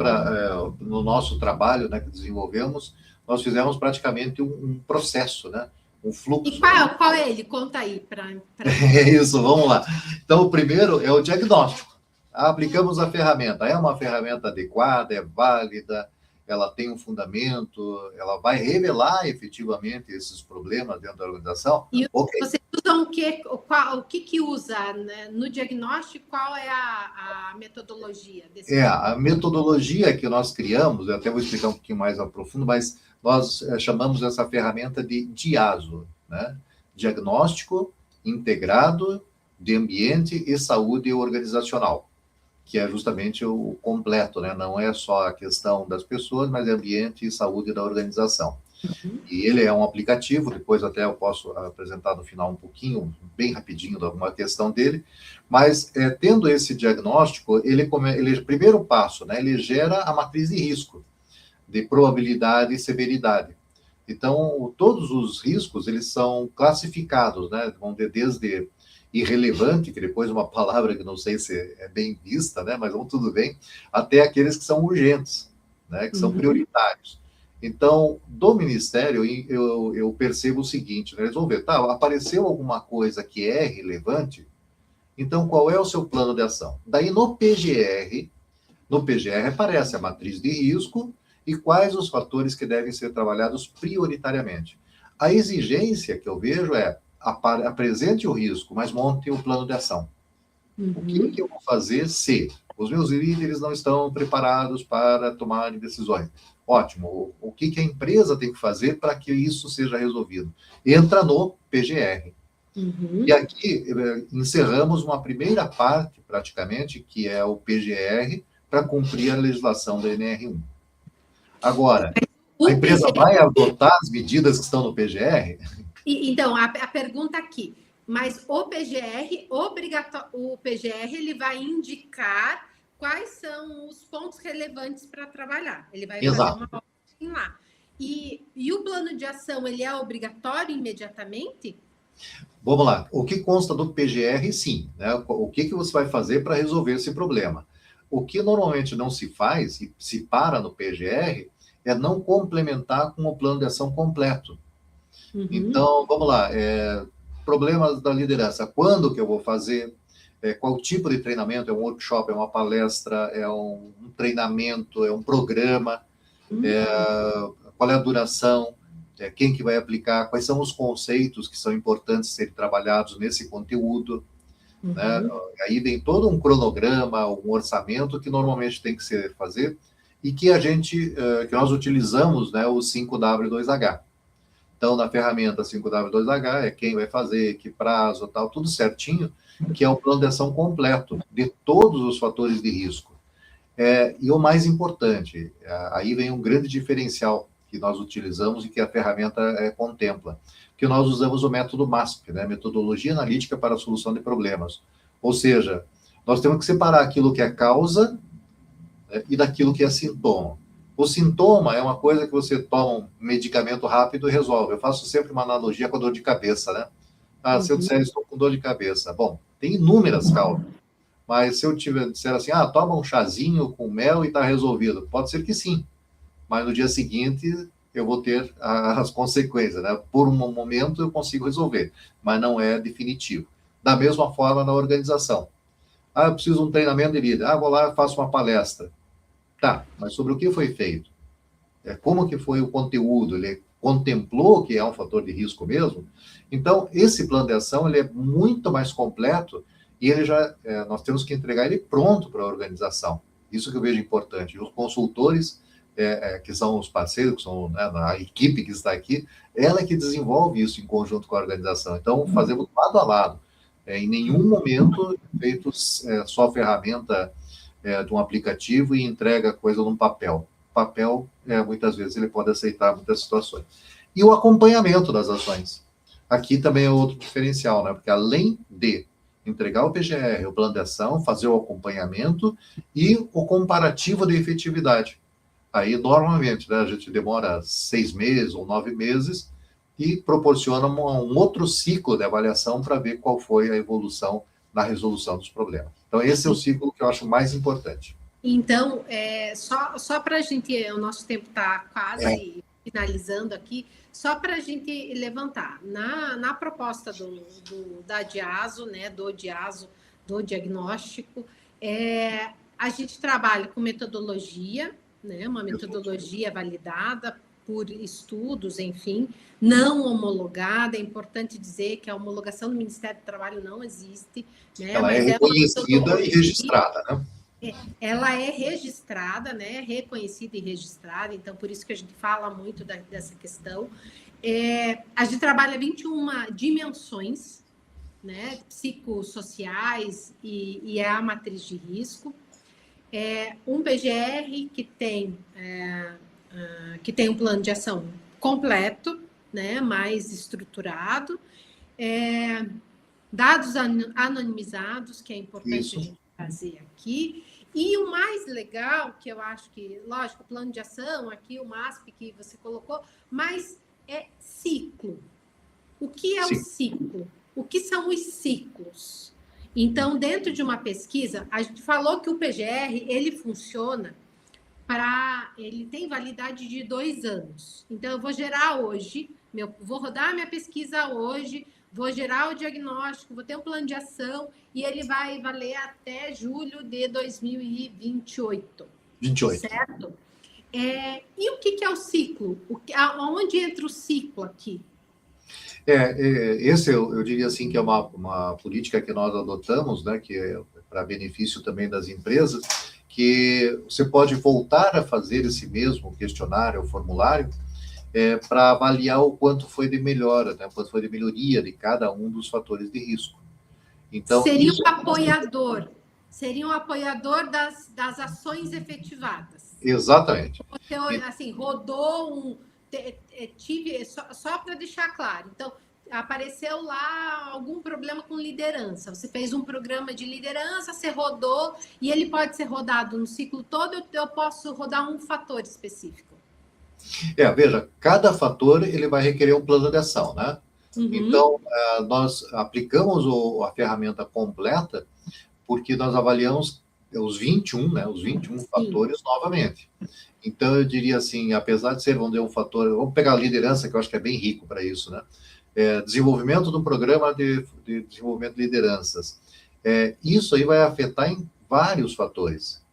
no nosso trabalho, né, que desenvolvemos, nós fizemos praticamente um processo, né, um fluxo. E qual é ele? Conta aí para. É isso, vamos lá. Então, o primeiro é o diagnóstico. Aplicamos a ferramenta. É uma ferramenta adequada, é válida, ela tem um fundamento, ela vai revelar efetivamente esses problemas dentro da organização? E okay. Vocês usam o que usa, né? No diagnóstico? Qual é a metodologia desse a metodologia que nós criamos, eu até vou explicar um pouquinho mais a profundo, mas nós chamamos essa ferramenta de DIASO, né? Diagnóstico Integrado de Ambiente e Saúde Organizacional, que é justamente o completo, né? Não é só a questão das pessoas, mas é ambiente e saúde da organização. Uhum. E ele é um aplicativo, depois até eu posso apresentar no final um pouquinho, bem rapidinho, de alguma questão dele, mas tendo esse diagnóstico, ele primeiro passo, né? Ele gera a matriz de risco, de probabilidade e severidade. Então, todos os riscos, eles são classificados, né? Vão desde irrelevante, que depois uma palavra que não sei se é bem vista, né? Mas vamos tudo bem, até aqueles que são urgentes, né? Que são prioritários. Então, do Ministério, eu percebo o seguinte, né? Eles vão ver, tá, apareceu alguma coisa que é relevante, então qual é o seu plano de ação? Daí no PGR aparece a matriz de risco e quais os fatores que devem ser trabalhados prioritariamente. A exigência que eu vejo é apresente o risco, mas monte o plano de ação. Uhum. O que eu vou fazer se os meus líderes não estão preparados para tomar decisões? Ótimo. O que a empresa tem que fazer para que isso seja resolvido? Entra no PGR. Uhum. E aqui encerramos uma primeira parte, praticamente, que é o PGR, para cumprir a legislação da NR1. Agora, a empresa vai adotar as medidas que estão no PGR? Então, a pergunta aqui, mas o PGR, o PGR, ele vai indicar quais são os pontos relevantes para trabalhar. Ele vai fazer uma ordem lá. E o plano de ação, ele é obrigatório imediatamente? Vamos lá. O que consta do PGR, sim. Né? O que você vai fazer para resolver esse problema? O que normalmente não se faz, e se para no PGR, é não complementar com o plano de ação completo. Uhum. Então, vamos lá. Problemas da liderança. Quando que eu vou fazer? Qual tipo de treinamento? É um workshop, é uma palestra, é um treinamento, é um programa? Uhum. Qual é a duração? Quem que vai aplicar? Quais são os conceitos que são importantes serem trabalhados nesse conteúdo? Uhum. Né? Aí vem todo um cronograma, um orçamento que normalmente tem que ser fazer e que que nós utilizamos, né, o 5W2H. Então, na ferramenta 5W2H é quem vai fazer, que prazo, tal, tudo certinho, que é o plano de ação completo de todos os fatores de risco. E o mais importante, aí vem um grande diferencial que nós utilizamos e que a ferramenta contempla, que nós usamos o método MASP, né, Metodologia Analítica para a Solução de Problemas. Ou seja, nós temos que separar aquilo que é causa, né, e daquilo que é sintoma. O sintoma é uma coisa que você toma um medicamento rápido e resolve. Eu faço sempre uma analogia com a dor de cabeça, né? Se eu disser, estou com dor de cabeça. Bom, tem inúmeras causas. Mas se eu disser assim, toma um chazinho com mel e está resolvido. Pode ser que sim. Mas no dia seguinte eu vou ter as consequências, né? Por um momento eu consigo resolver, mas não é definitivo. Da mesma forma na organização. Eu preciso de um treinamento de líder. Vou lá e faço uma palestra. Tá, mas sobre o que foi feito? Como que foi o conteúdo? Ele contemplou que é um fator de risco mesmo? Então, esse plano de ação ele é muito mais completo e ele já, nós temos que entregar ele pronto para a organização. Isso que eu vejo importante. E os consultores, que são os parceiros, que são, né, a equipe que está aqui, ela é que desenvolve isso em conjunto com a organização. Então, fazemos lado a lado. Em nenhum momento feito só ferramenta de um aplicativo e entrega a coisa num papel. Papel, muitas vezes, ele pode aceitar muitas situações. E o acompanhamento das ações. Aqui também é outro diferencial, né? Porque além de entregar o PGR, o plano de ação, fazer o acompanhamento e o comparativo de efetividade. Aí, normalmente, né, a gente demora 6 meses ou 9 meses e proporciona um outro ciclo de avaliação para ver qual foi a evolução na resolução dos problemas. Então, esse é o ciclo que eu acho mais importante. Então, só para a gente, o nosso tempo está quase finalizando aqui, só para a gente levantar, na proposta da DIASO, né, do DIASO, do diagnóstico, a gente trabalha com metodologia, né, uma metodologia validada por estudos, enfim, não homologada. É importante dizer que a homologação do Ministério do Trabalho não existe. Né, ela é reconhecida e registrada, né? Ela é registrada, né? Reconhecida e registrada, então por isso que a gente fala muito dessa questão. A gente trabalha 21 dimensões, né? Psicossociais e é a matriz de risco. Um PGR que tem um plano de ação completo, né? Mais estruturado. Dados anonimizados, que é importante a gente fazer aqui. E o mais legal, que eu acho que, lógico, o plano de ação, aqui o MASP que você colocou, mas é ciclo. O que é o ciclo? O que são os ciclos? Então, dentro de uma pesquisa, a gente falou que o PGR, ele funciona ele tem validade de 2 anos. Então, eu vou gerar hoje, vou rodar a minha pesquisa hoje, vou gerar o diagnóstico, vou ter um plano de ação e ele vai valer até julho de 2028. 28. Certo? E o que é o ciclo? Onde entra o ciclo aqui? Esse eu diria assim que é uma política que nós adotamos, né, que é para benefício também das empresas, que você pode voltar a fazer esse mesmo questionário, ou formulário, para avaliar o quanto foi de melhora, né, quanto foi de melhoria de cada um dos fatores de risco. Então, seria um apoiador. Seria um apoiador das ações efetivadas. Exatamente. Você, assim, rodou só para deixar claro. Então, apareceu lá algum problema com liderança. Você fez um programa de liderança, você rodou, e ele pode ser rodado no ciclo todo, eu posso rodar um fator específico. Veja, cada fator ele vai requerer um plano de ação, né? Uhum. Então, nós aplicamos a ferramenta completa porque nós avaliamos os 21, né? Os 21 fatores novamente. Então, eu diria assim, apesar de ser, vamos dizer, um fator... Vamos pegar a liderança, que eu acho que é bem rico para isso, né? Desenvolvimento do programa de desenvolvimento de lideranças. Isso aí vai afetar em vários fatores.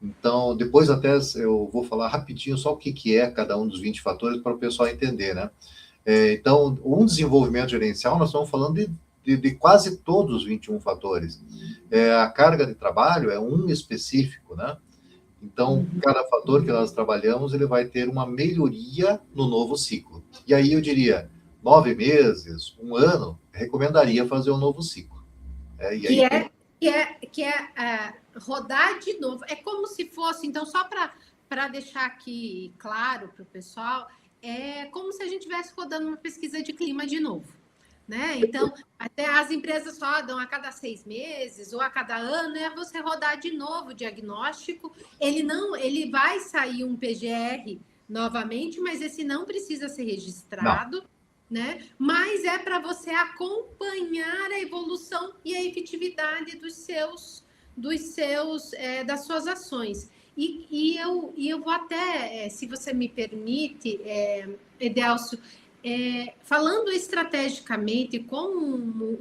Então, depois até eu vou falar rapidinho só o que é cada um dos 20 fatores para o pessoal entender, né? Então, um desenvolvimento gerencial, nós estamos falando de quase todos os 21 fatores. A carga de trabalho é um específico, né? Então, cada fator que nós trabalhamos, ele vai ter uma melhoria no novo ciclo. E aí eu diria, 9 meses, 1 ano, recomendaria fazer um novo ciclo. Que é rodar de novo. É como se fosse, então, só para deixar aqui claro para o pessoal, é como se a gente estivesse rodando uma pesquisa de clima de novo. Né? Então, até as empresas rodam a cada 6 meses ou a cada ano, é você rodar de novo o diagnóstico. Ele vai sair um PGR novamente, mas esse não precisa ser registrado. Né? Mas é para você acompanhar a evolução e a efetividade das suas ações. E eu vou até, se você me permite, Edelcio, falando estrategicamente com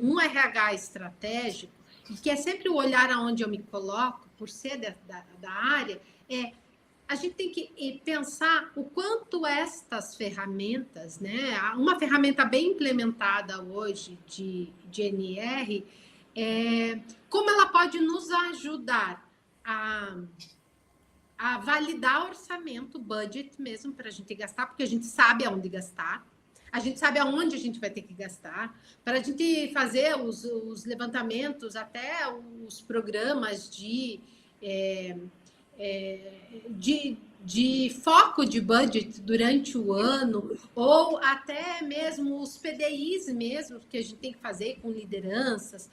um RH estratégico, que é sempre o olhar aonde eu me coloco, por ser da área, a gente tem que pensar o quanto estas ferramentas, né, uma ferramenta bem implementada hoje de NR, Como ela pode nos ajudar a validar orçamento, budget mesmo, para a gente gastar, porque a gente sabe aonde gastar, a gente sabe aonde a gente vai ter que gastar, para a gente fazer os levantamentos, até os programas de foco de budget durante o ano, ou até mesmo os PDIs mesmo, que a gente tem que fazer com lideranças,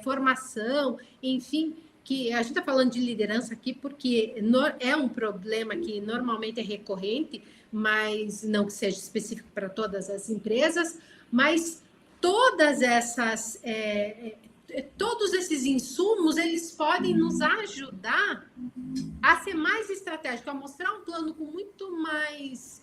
formação, enfim, que a gente está falando de liderança aqui porque é um problema que normalmente é recorrente, mas não que seja específico para todas as empresas, mas todas essas todos esses insumos, eles podem nos ajudar a ser mais estratégico, a mostrar um plano com muito mais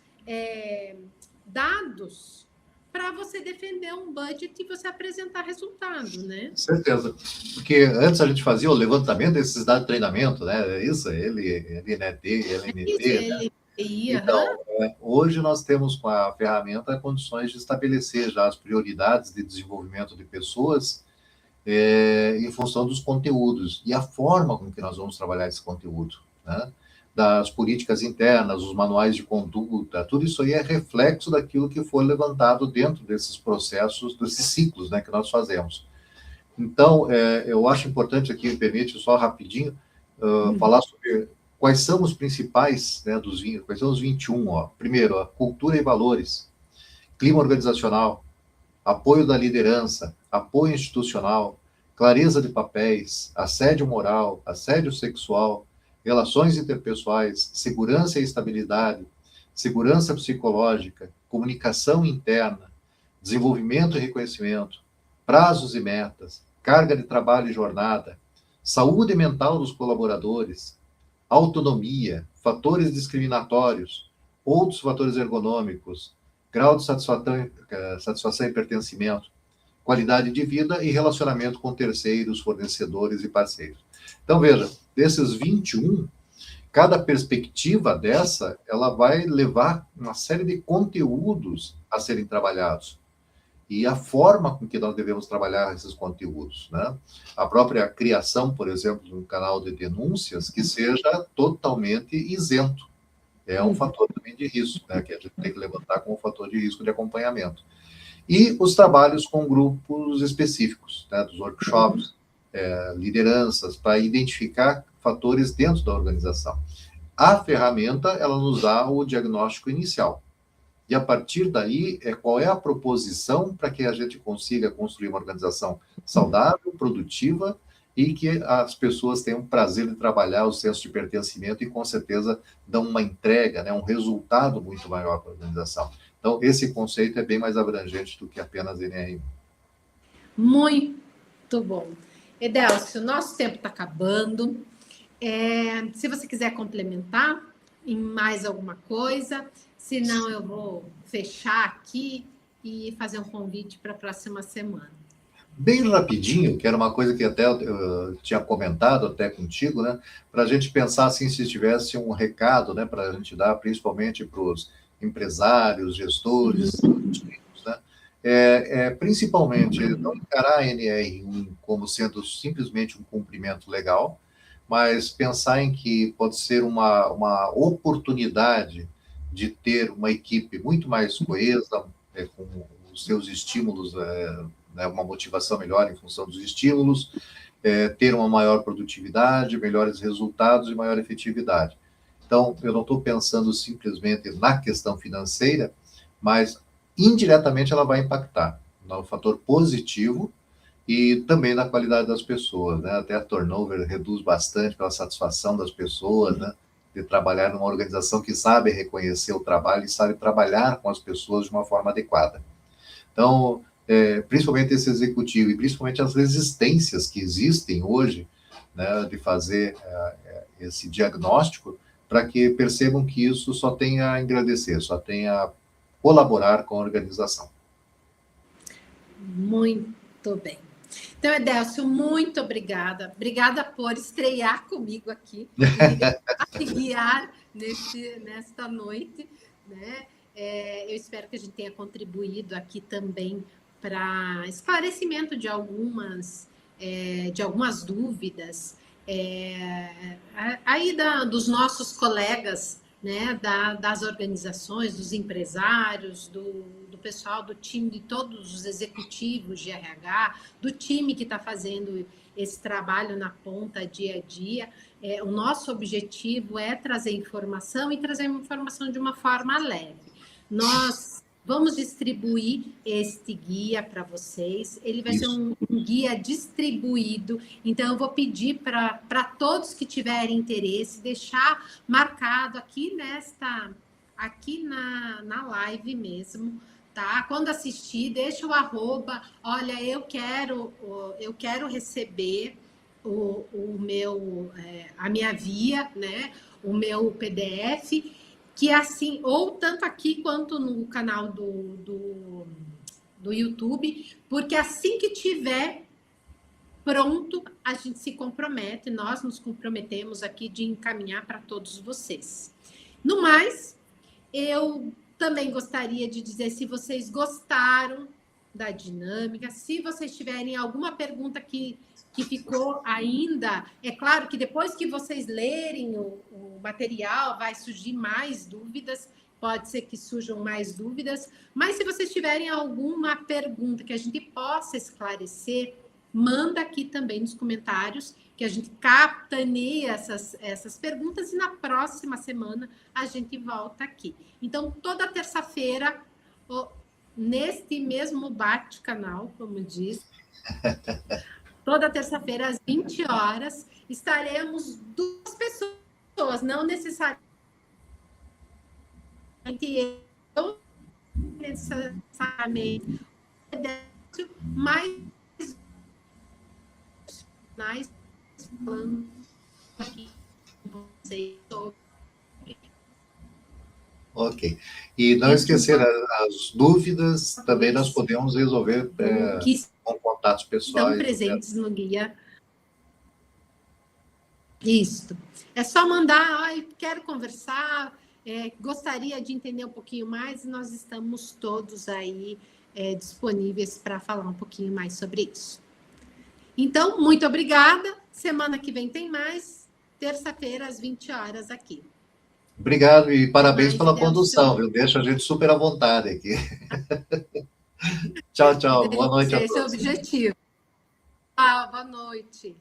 dados para você defender um budget e você apresentar resultado, né? Certeza. Porque antes a gente fazia o levantamento desses dados de treinamento, né? Isso, LNT, LNT, né? Então, hoje nós temos com a ferramenta condições de estabelecer já as prioridades de desenvolvimento de pessoas em função dos conteúdos e a forma com que nós vamos trabalhar esse conteúdo, né? Das políticas internas, os manuais de conduta, tudo isso aí é reflexo daquilo que foi levantado dentro desses processos, desses ciclos, né, que nós fazemos. Então, eu acho importante aqui, me permite só rapidinho, falar sobre quais são os principais, né, quais são os 21, ó. Primeiro, a cultura e valores, clima organizacional, apoio da liderança, apoio institucional, clareza de papéis, assédio moral, assédio sexual, relações interpessoais, segurança e estabilidade, segurança psicológica, comunicação interna, desenvolvimento e reconhecimento, prazos e metas, carga de trabalho e jornada, saúde mental dos colaboradores, autonomia, fatores discriminatórios, outros fatores ergonômicos, grau de satisfação e pertencimento, qualidade de vida e relacionamento com terceiros, fornecedores e parceiros. Então, veja, desses 21, cada perspectiva dessa, ela vai levar uma série de conteúdos a serem trabalhados. E a forma com que nós devemos trabalhar esses conteúdos, né? A própria criação, por exemplo, de um canal de denúncias que seja totalmente isento. É um fator também de risco, né, que a gente tem que levantar como fator de risco de acompanhamento. E os trabalhos com grupos específicos, né, dos workshops, lideranças, para identificar fatores dentro da organização. A ferramenta, ela nos dá o diagnóstico inicial. E a partir daí, qual é a proposição para que a gente consiga construir uma organização saudável, produtiva e que as pessoas tenham prazer de trabalhar, o senso de pertencimento e, com certeza, dão uma entrega, né, um resultado muito maior para a organização. Então, esse conceito é bem mais abrangente do que apenas NR1. Muito bom. Edelcio, nosso tempo está acabando. Se você quiser complementar em mais alguma coisa, senão eu vou fechar aqui e fazer um convite para a próxima semana. Bem rapidinho, que era uma coisa que até eu tinha comentado até contigo, né? Para a gente pensar assim, se tivesse um recado, né, para a gente dar, principalmente para os empresários, gestores, né? Principalmente não encarar a NR1 como sendo simplesmente um cumprimento legal, mas pensar em que pode ser uma oportunidade de ter uma equipe muito mais coesa, com os seus estímulos, né, uma motivação melhor em função dos estímulos, ter uma maior produtividade, melhores resultados e maior efetividade. Então, eu não estou pensando simplesmente na questão financeira, mas indiretamente ela vai impactar no fator positivo e também na qualidade das pessoas, né? Até a turnover reduz bastante pela satisfação das pessoas, né? De trabalhar numa organização que sabe reconhecer o trabalho e sabe trabalhar com as pessoas de uma forma adequada. Então, principalmente esse executivo e principalmente as resistências que existem hoje, né, de fazer esse diagnóstico, para que percebam que isso só tem a engrandecer, só tem a colaborar com a organização. Muito bem. Então, Edelcio, muito obrigada. Obrigada por estrear comigo aqui e guiar nesta noite, né? Eu espero que a gente tenha contribuído aqui também para esclarecimento de algumas de algumas dúvidas aí dos nossos colegas, né, das organizações, dos empresários, do pessoal do time, de todos os executivos de RH, do time que está fazendo esse trabalho na ponta dia a dia. O nosso objetivo é trazer informação e trazer informação de uma forma leve. Nós vamos distribuir este guia para vocês. Ele vai ser um guia distribuído. Então, eu vou pedir para todos que tiverem interesse, deixar marcado aqui na live mesmo, tá? Quando assistir, deixa o arroba. Olha, eu quero receber a minha via, né? O meu PDF. Que assim, ou tanto aqui quanto no canal do YouTube, porque assim que tiver pronto, a gente se compromete, nós nos comprometemos aqui de encaminhar para todos vocês. No mais, eu também gostaria de dizer se vocês gostaram da dinâmica, se vocês tiverem alguma pergunta que ficou ainda, é claro que depois que vocês lerem o material, vai surgir mais dúvidas, pode ser que surjam mais dúvidas, mas se vocês tiverem alguma pergunta que a gente possa esclarecer, manda aqui também nos comentários, que a gente capitaneia essas perguntas e na próxima semana a gente volta aqui. Então, toda terça-feira, neste mesmo bate-canal, como diz, toda terça-feira, às 20 horas, estaremos 2 pessoas, não necessariamente eu, mas falando aqui com vocês sobre. Ok. E não esquecer as dúvidas, também nós podemos resolver com contatos pessoais. Estão presentes no guia. Isso. É só mandar, quero conversar, gostaria de entender um pouquinho mais, e nós estamos todos aí disponíveis para falar um pouquinho mais sobre isso. Então, muito obrigada. Semana que vem tem mais. Terça-feira, às 20 horas aqui. Obrigado e parabéns pela condução, viu? Deixa a gente super à vontade aqui. Tchau, tchau. Boa noite a todos. Esse é o objetivo. Boa noite.